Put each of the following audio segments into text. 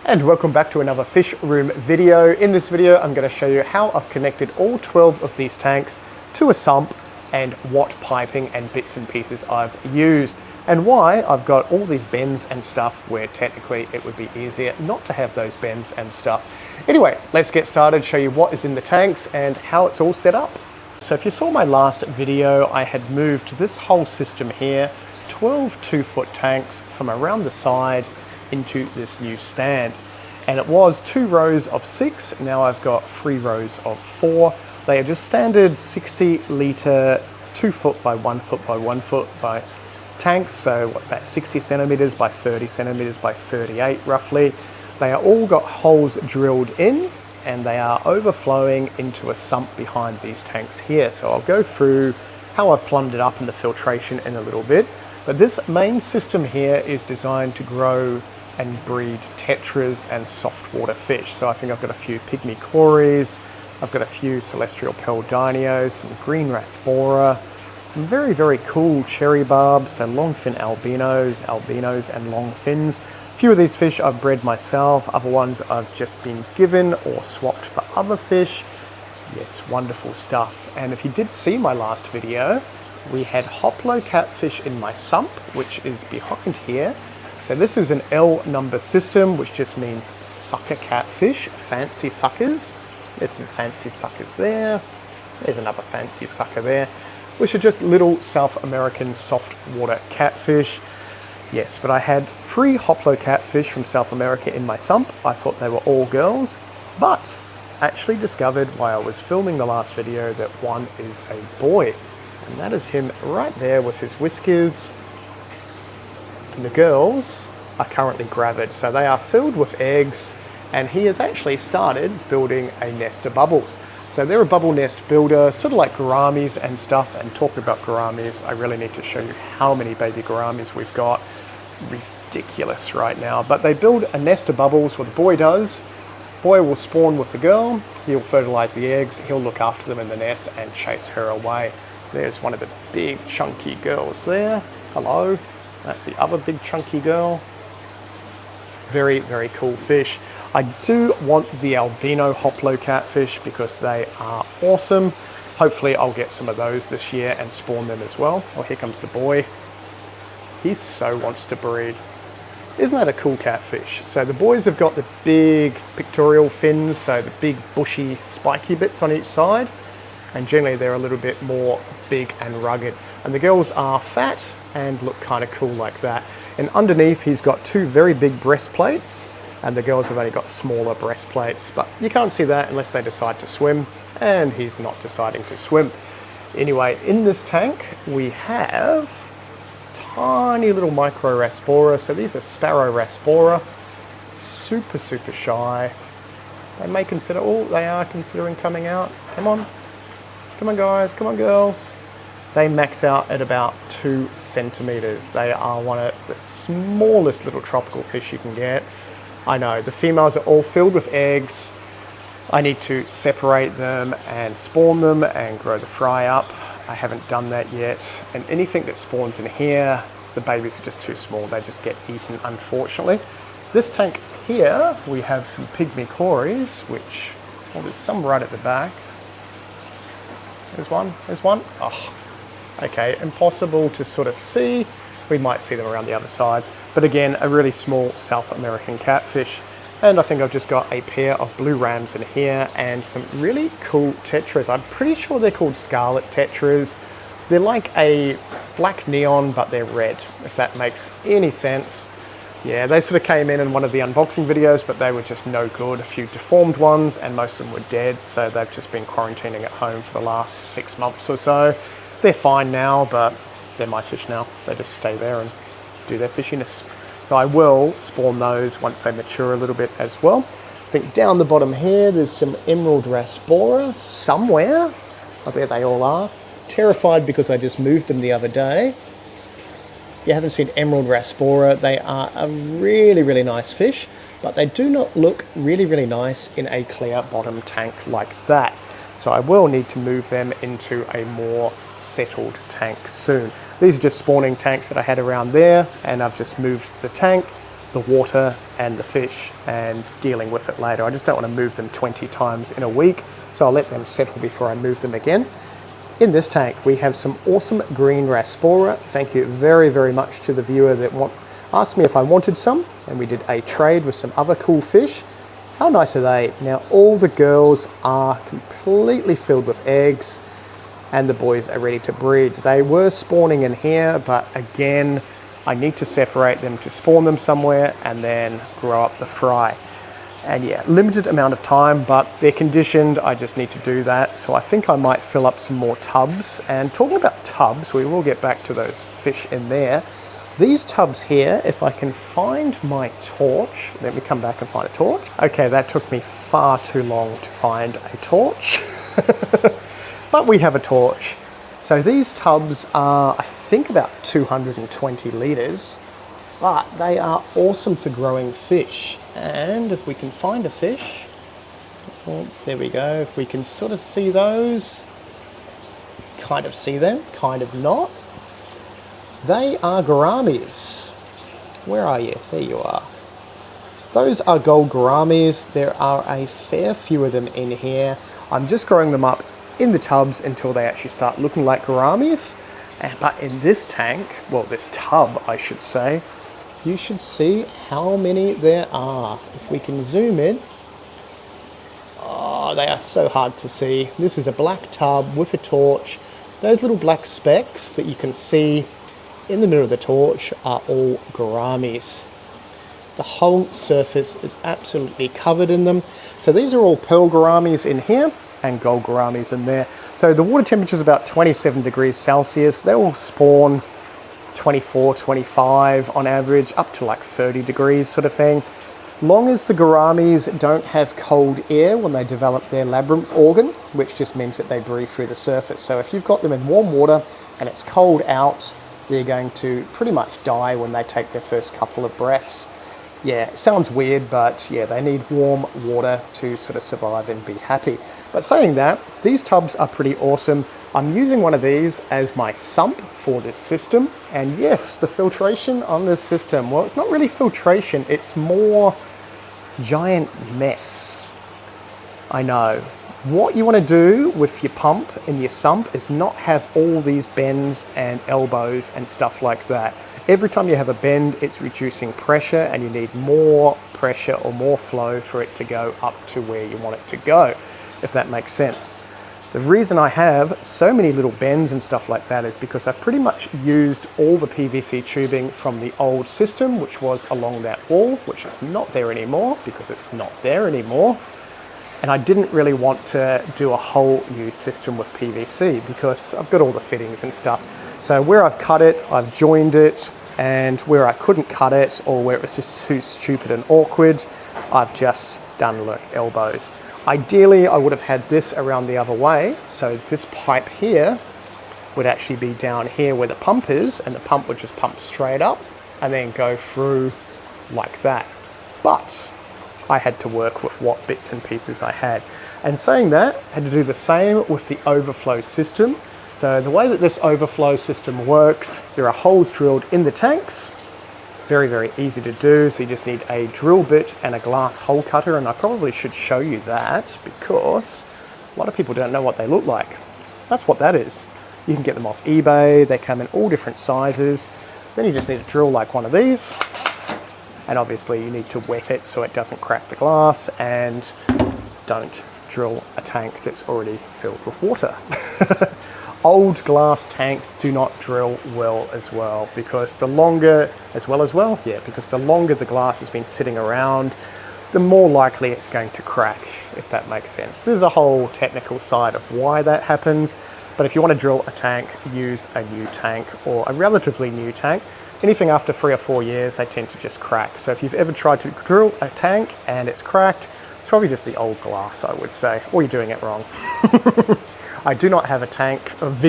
And welcome back to another fish room video. In this video, I'm going to show you how I've connected all 12 of these tanks to a sump and what piping and bits and pieces I've used and why I've got all these bends and stuff where technically it would be easier not to have those bends and stuff. Anyway, let's get started, show you what is in the tanks and how it's all set up. So if you saw my last video, I had moved this whole system here, 12 2-foot tanks from around the side into this new stand, and it was 2 rows of 6. Now I've got 3 rows of 4. They are just standard 60 litre 2 foot by 1 foot by 1 foot by tanks. So what's that, 60 centimeters by 30 centimeters by 38 roughly. They are all got holes drilled in and they are overflowing into a sump behind these tanks here. So I'll go through how I've plumbed it up in the filtration in a little bit. But this main system here is designed to grow and breed tetras and soft water fish. So I think I've got a few pygmy cories, I've got a few celestial pearl dinios, some green rasbora, some very, very cool cherry barbs, and longfin albinos and long fins. A few of these fish I've bred myself, other ones I've just been given or swapped for other fish. Yes, wonderful stuff. And if you did see my last video, we had Hoplo catfish in my sump, which is behind here. So this is an L number system, which just means sucker catfish, fancy suckers. There's some fancy suckers there. There's another fancy sucker there, which are just little South American soft water catfish. Yes, but I had 3 Hoplo catfish from South America in my sump. I thought they were all girls, but actually discovered while I was filming the last video that one is a boy. And that is him right there with his whiskers. And the girls are currently gravid, so they are filled with eggs, and he has actually started building a nest of bubbles. So they're a bubble nest builder, sort of like Gouramis and stuff. And talking about Gouramis, I really need to show you how many baby Gouramis we've got. Ridiculous right now. But they build a nest of bubbles. What the boy does, boy will spawn with the girl, he'll fertilize the eggs, he'll look after them in the nest and chase her away. There's one of the big chunky girls there. Hello. That's the other big chunky girl. Very, very cool fish. I do want the albino Hoplo catfish because they are awesome. Hopefully I'll get some of those this year and spawn them as well. Oh, here comes the boy. He so wants to breed. Isn't that a cool catfish? So the boys have got the big pictorial fins, so the big bushy spiky bits on each side. And generally they're a little bit more big and rugged. And the girls are fat and look kind of cool like that. And underneath he's got 2 very big breastplates, and the girls have only got smaller breastplates, but you can't see that unless they decide to swim, and he's not deciding to swim. Anyway, in this tank we have tiny little micro rasbora. So these are sparrow rasbora, super, super shy. They may consider, oh, they are considering coming out. Come on. Come on guys, come on girls. They max out at about 2 centimeters. They are one of the smallest little tropical fish you can get. I know, the females are all filled with eggs. I need to separate them and spawn them and grow the fry up. I haven't done that yet. And anything that spawns in here, the babies are just too small. They just get eaten, unfortunately. This tank here, we have some pygmy cories, which, well, there's some right at the back. There's one. Oh, okay, impossible to sort of see. We might see them around the other side. But again, a really small South American catfish. And I think I've just got a pair of blue rams in here and some really cool tetras. I'm pretty sure they're called scarlet tetras. They're like a black neon, but they're red, if that makes any sense. Yeah, they sort of came in one of the unboxing videos, but they were just no good. A few deformed ones, and most of them were dead, so they've just been quarantining at home for the last 6 months or so. They're fine now, but they're my fish now. They just stay there and do their fishiness. So I will spawn those once they mature a little bit as well. I think down the bottom here, there's some emerald rasbora somewhere. Oh, there they all are. Terrified because I just moved them the other day. You haven't seen emerald rasbora. They are a really, really nice fish, but they do not look really, really nice in a clear bottom tank like that. So I will need to move them into a more settled tank soon. These are just spawning tanks that I had around there, and I've just moved the tank. the water and the fish and dealing with it later. I just don't want to move them 20 times in a week, so I'll let them settle before I move them again. In this tank, we have some awesome green Rasbora. Thank you very, very much to the viewer that asked me if I wanted some, and we did a trade with some other cool fish. How nice are they? Now, all the girls are completely filled with eggs, and the boys are ready to breed. They were spawning in here, but again, I need to separate them to spawn them somewhere and then grow up the fry. And yeah, limited amount of time, but they're conditioned. I just need to do that. So I think I might fill up some more tubs. And talking about tubs, we will get back to those fish in there. These tubs here, if I can find my torch, let me come back and find a torch. Okay, that took me far too long to find a torch, but we have a torch. So these tubs are, I think, about 220 litres, but they are awesome for growing fish. And if we can find a fish, oh, there we go. If we can sort of see those, kind of see them, kind of not. They are Gouramis. Where are you? There you are. Those are gold Gouramis. There are a fair few of them in here. I'm just growing them up in the tubs until they actually start looking like Gouramis. But in this tank, well, this tub, I should say, you should see how many there are. If we can zoom in. Oh, they are so hard to see. This is a black tub with a torch. Those little black specks that you can see in the middle of the torch are all Gouramis. The whole surface is absolutely covered in them. So these are all pearl Gouramis in here and gold Gouramis in there. So the water temperature is about 27 degrees Celsius. They will spawn 24, 25 on average, up to like 30 degrees sort of thing. Long as the Gouramis don't have cold air when they develop their labyrinth organ, which just means that they breathe through the surface. So if you've got them in warm water and it's cold out, they're going to pretty much die when they take their first couple of breaths. Yeah, it sounds weird, but yeah, they need warm water to sort of survive and be happy. But saying that, these tubs are pretty awesome. I'm using one of these as my sump for this system. And yes, the filtration on this system, well, it's not really filtration, it's more giant mess. I know. What you want to do with your pump and your sump is not have all these bends and elbows and stuff like that. Every time you have a bend, it's reducing pressure, and you need more pressure or more flow for it to go up to where you want it to go, if that makes sense. The reason I have so many little bends and stuff like that is because I've pretty much used all the PVC tubing from the old system, which was along that wall, which is not there anymore because it's not there anymore. And I didn't really want to do a whole new system with PVC because I've got all the fittings and stuff. So where I've cut it, I've joined it, and where I couldn't cut it or where it was just too stupid and awkward, I've just done like elbows. Ideally, I would have had this around the other way. So this pipe here would actually be down here where the pump is, and the pump would just pump straight up and then go through like that. But I had to work with what bits and pieces I had. And saying that, I had to do the same with the overflow system. So the way that this overflow system works, there are holes drilled in the tanks. Very, very easy to do. So you just need a drill bit and a glass hole cutter. And I probably should show you that because a lot of people don't know what they look like. That's what that is. You can get them off eBay. They come in all different sizes. Then you just need to drill like one of these. And obviously you need to wet it so it doesn't crack the glass, and don't drill a tank that's already filled with water. Old glass tanks do not drill well as well because the longer, because the longer the glass has been sitting around, the more likely it's going to crack, if that makes sense. There's a whole technical side of why that happens, but if you want to drill a tank, use a new tank or a relatively new tank. Anything after 3 or 4 years, they tend to just crack. So if you've ever tried to drill a tank and it's cracked, it's probably just the old glass, I would say, or you're doing it wrong. I do not have a tank. Of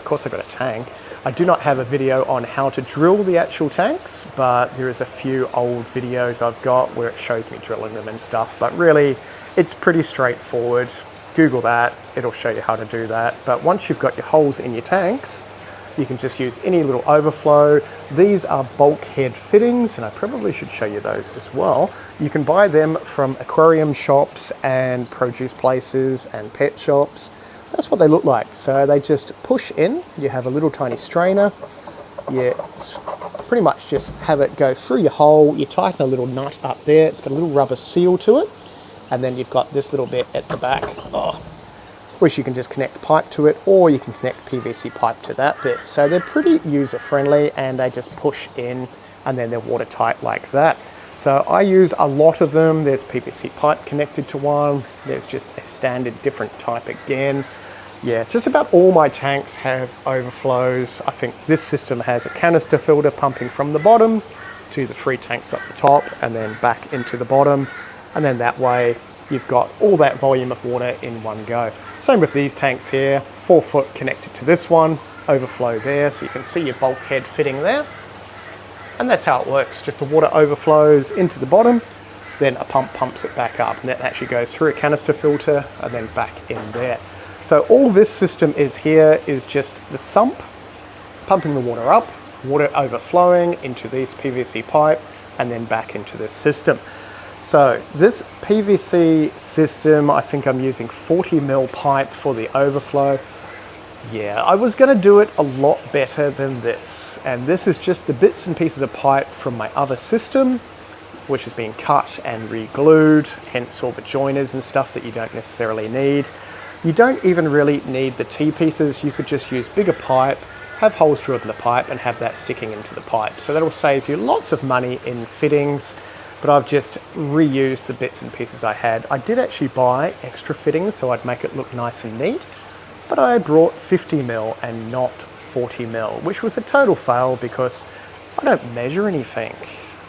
course I've got a tank. I do not have a video on how to drill the actual tanks, but there is a few old videos I've got where it shows me drilling them and stuff. But really, it's pretty straightforward. Google that, it'll show you how to do that. But once you've got your holes in your tanks, You can just use any little overflow. These are bulkhead fittings, and I probably should show you those as well. You can buy them from aquarium shops and produce places and pet shops. That's what they look like. So they just push in. You have a little tiny strainer. You pretty much just have it go through your hole. You tighten a little nut up there. It's got a little rubber seal to it. And then you've got this little bit at the back, which you can just connect pipe to it, or you can connect PVC pipe to that bit. So they're pretty user-friendly, and they just push in, and then they're watertight like that. So I use a lot of them. There's PVC pipe connected to one. There's just a standard different type again. Yeah, just about all my tanks have overflows. I think this system has a canister filter pumping from the bottom to the 3 tanks up the top, and then back into the bottom. And then that way, you've got all that volume of water in one go. Same with these tanks here, 4 foot connected to this one, overflow there, so you can see your bulkhead fitting there. And that's how it works, just the water overflows into the bottom, then a pump pumps it back up, and that actually goes through a canister filter and then back in there. So all this system is here is just the sump, pumping the water up, water overflowing into these PVC pipe, and then back into this system. So this PVC system, I think I'm using 40mm pipe for the overflow. Yeah, I was going to do it a lot better than this. And this is just the bits and pieces of pipe from my other system, which has been cut and re-glued, hence all the joiners and stuff that you don't necessarily need. You don't even really need the T-pieces. You could just use bigger pipe, have holes drilled in the pipe, and have that sticking into the pipe. So that'll save you lots of money in fittings. But I've just reused the bits and pieces I had. I did actually buy extra fittings so I'd make it look nice and neat, but I brought 50mm and not 40mm, which was a total fail because I don't measure anything.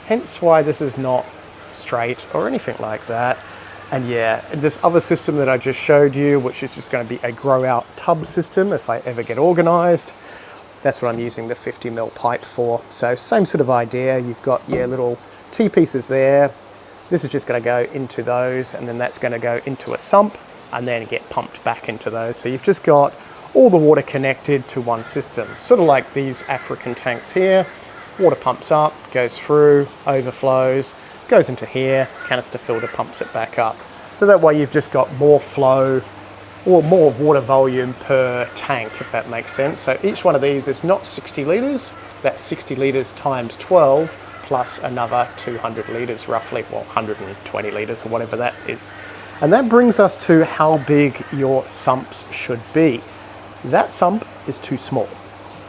Hence why this is not straight or anything like that. And yeah, this other system that I just showed you, which is just going to be a grow out tub system if I ever get organized, that's what I'm using the 50mm pipe for. So same sort of idea. You've got your little T-pieces there. This is just going to go into those, and then that's going to go into a sump and then get pumped back into those. So you've just got all the water connected to one system, sort of like these African tanks here. Water pumps up, goes through, overflows, goes into here, canister filter pumps it back up. So that way you've just got more flow or more water volume per tank, if that makes sense. So each one of these is not 60 litres, that's 60 litres times 12, plus another 200 litres roughly, well 120 litres or whatever that is. And that brings us to how big your sumps should be. That sump is too small.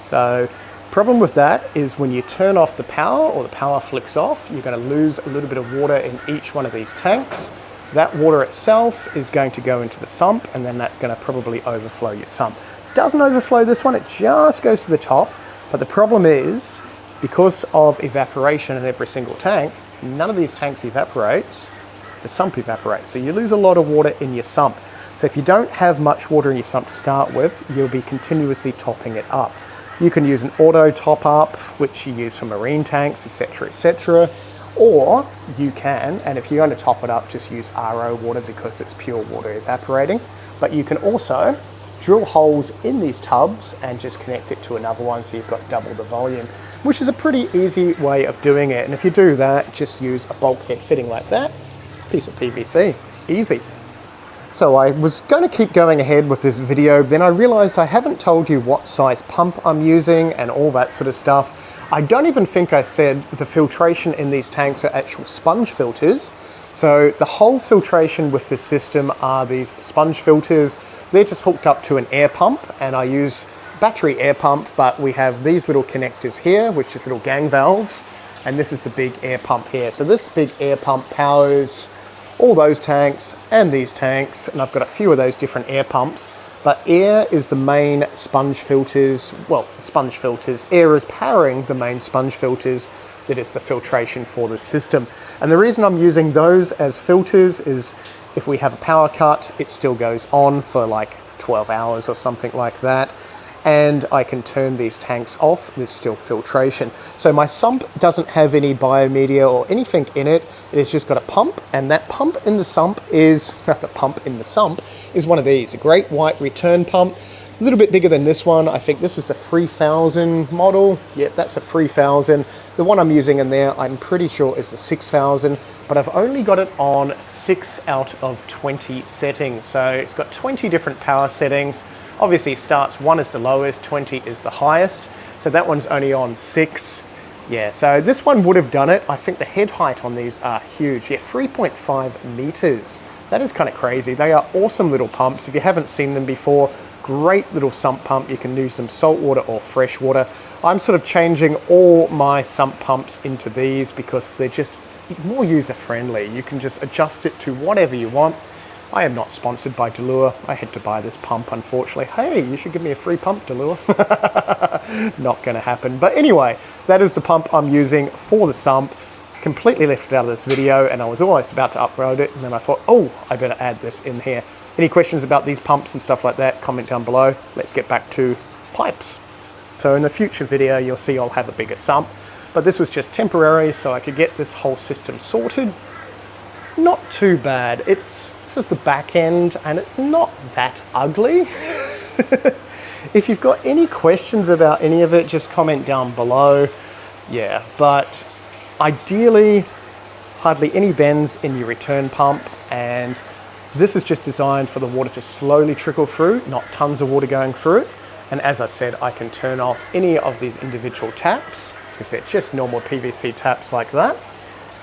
So problem with that is when you turn off the power or the power flicks off, you're going to lose a little bit of water in each one of these tanks. That water itself is going to go into the sump, and then that's going to probably overflow your sump. Doesn't overflow this one, it just goes to the top. But the problem is, because of evaporation in every single tank, none of these tanks evaporates, the sump evaporates. So you lose a lot of water in your sump. So if you don't have much water in your sump to start with, you'll be continuously topping it up. You can use an auto top up, which you use for marine tanks, etc., etc. Or you can, and if you're going to top it up, just use RO water because it's pure water evaporating. But you can also drill holes in these tubs and just connect it to another one so you've got double the volume, which is a pretty easy way of doing it. And if you do that, just use a bulkhead fitting like that, piece of PVC, easy. So I was going to keep going ahead with this video, then I realized I haven't told you what size pump I'm using and all that sort of stuff. I don't even think I said the filtration in these tanks are actual sponge filters. So the whole filtration with this system are these sponge filters. They're just hooked up to an air pump, and I use battery air pump, but we have these little connectors here, which is little gang valves, and this is the big air pump here. So this big air pump powers all those tanks and these tanks, and I've got a few of those different air pumps, but air is the main sponge filters, well, the sponge filters, air is powering the main sponge filters that is the filtration for the system. And the reason I'm using those as filters is if we have a power cut, it still goes on for like 12 hours or something like that. And I can turn these tanks off, there's still filtration. So my sump doesn't have any biomedia or anything in it. It has just got a pump, and that pump in the sump is, the pump in the sump is one of these, a great white return pump. A little bit bigger than this one. I think this is the 3000 model. Yep, that's a 3000. The one I'm using in there, I'm pretty sure is the 6000, but I've only got it on 6 out of 20 settings. So it's got 20 different power settings. Obviously it starts, 1 is the lowest, 20 is the highest. So that one's only on 6. Yeah, so this one would have done it. I think the head height on these are huge. Yeah, 3.5 meters. That is kind of crazy. They are awesome little pumps. If you haven't seen them before, great little sump pump. You can use them saltwater or freshwater. I'm sort of changing all my sump pumps into these because they're just more user-friendly. You can just adjust it to whatever you want. I am not sponsored by Delure. I had to buy this pump, unfortunately. Hey, you should give me a free pump, Delure. Not going to happen. But anyway, that is the pump I'm using for the sump. Completely left it out of this video, and I was almost about to upload it, and then I thought, oh, I better add this in here. Any questions about these pumps and stuff like that, comment down below. Let's get back to pipes. So in the future video, you'll see I'll have a bigger sump, but this was just temporary so I could get this whole system sorted. Not too bad. This is the back end, and it's not that ugly. If you've got any questions about any of it, just comment down below. Yeah, but ideally, hardly any bends in your return pump, and this is just designed for the water to slowly trickle through, not tons of water going through it. And as I said, I can turn off any of these individual taps because they're just normal PVC taps like that.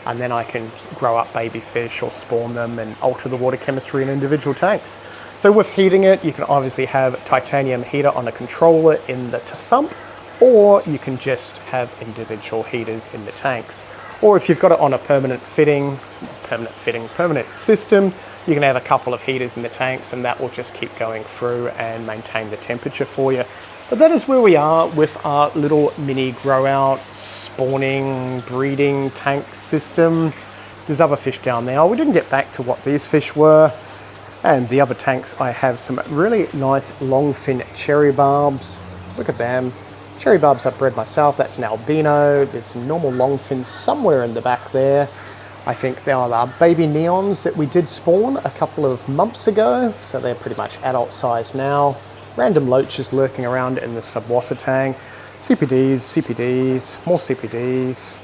And then I can grow up baby fish or spawn them and alter the water chemistry in individual tanks. So with heating it, you can obviously have a titanium heater on a controller in the sump, or you can just have individual heaters in the tanks. Or if you've got it on a permanent system, you can have a couple of heaters in the tanks, and that will just keep going through and maintain the temperature for you. But that is where we are with our little mini grow out, spawning, breeding tank system. There's other fish down there. We didn't get back to what these fish were. And the other tanks, I have some really nice long fin cherry barbs. Look at them. Cherry barbs I've bred myself. That's an albino. There's some normal long fins somewhere in the back there. I think they are baby neons that we did spawn a couple of months ago. So they're pretty much adult size now. Random loaches lurking around in the subwasser tank. CPDs, more CPDs.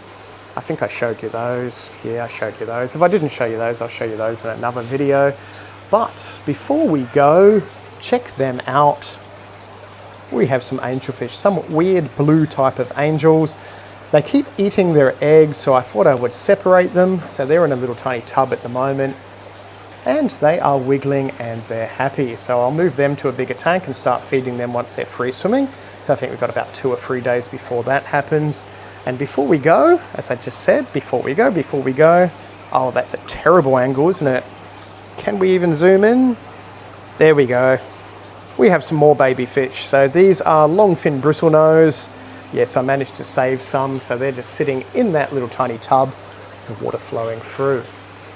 I think I showed you those. Yeah, I showed you those. If I didn't show you those, I'll show you those in another video. But before we go, check them out. We have some angelfish, some weird blue type of angels. They keep eating their eggs, so I thought I would separate them. So they're in a little tiny tub at the moment. And they are wiggling and they're happy. So I'll move them to a bigger tank and start feeding them once they're free swimming. So I think we've got about 2 or 3 days before that happens. And before we go, as I just said, before we go, oh, that's a terrible angle, isn't it? Can we even zoom in? There we go. We have some more baby fish. So these are long fin bristlenose. Yes, I managed to save some. So they're just sitting in that little tiny tub, the water flowing through.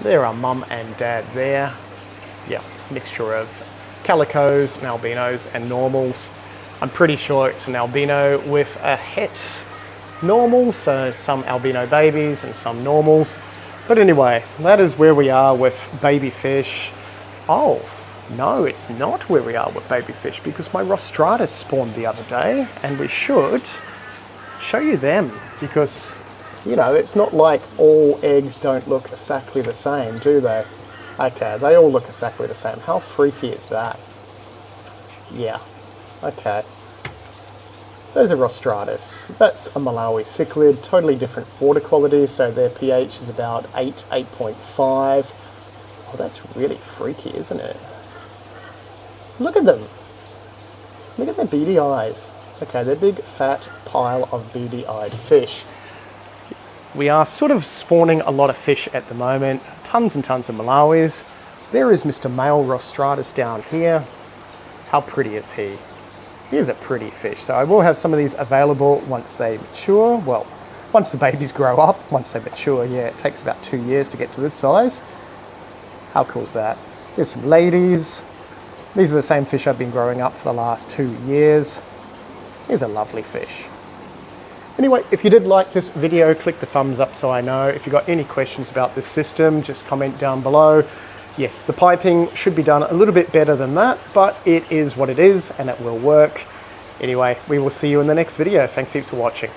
There are mum and dad there. Yeah, mixture of calicos and albinos and normals. I'm pretty sure it's an albino with a het normal, so some albino babies and some normals. But anyway, that is where we are with baby fish. Oh, no, it's not where we are with baby fish because my rostratus spawned the other day, and we should show you them because, you know, it's not like all eggs don't look exactly the same, do they? Okay, they all look exactly the same. How freaky is that? Yeah, okay. Those are rostratus. That's a Malawi cichlid, totally different water quality, so their pH is about 8, 8.5. Oh, that's really freaky, isn't it? Look at them. Look at their beady eyes. Okay, they're big, fat pile of beady-eyed fish. We are sort of spawning a lot of fish at the moment. Tons and tons of Malawis. There is Mr. Male rostratus down here. How pretty is he? He is a pretty fish. So I will have some of these available once they mature. Well, once the babies grow up, once they mature, yeah, it takes about 2 years to get to this size. How cool is that? There's some ladies. These are the same fish I've been growing up for the last 2 years. Here's a lovely fish. Anyway, if you did like this video, click the thumbs up so I know. If you've got any questions about this system, just comment down below. Yes, the piping should be done a little bit better than that, but it is what it is and it will work. Anyway, we will see you in the next video. Thanks heaps for watching.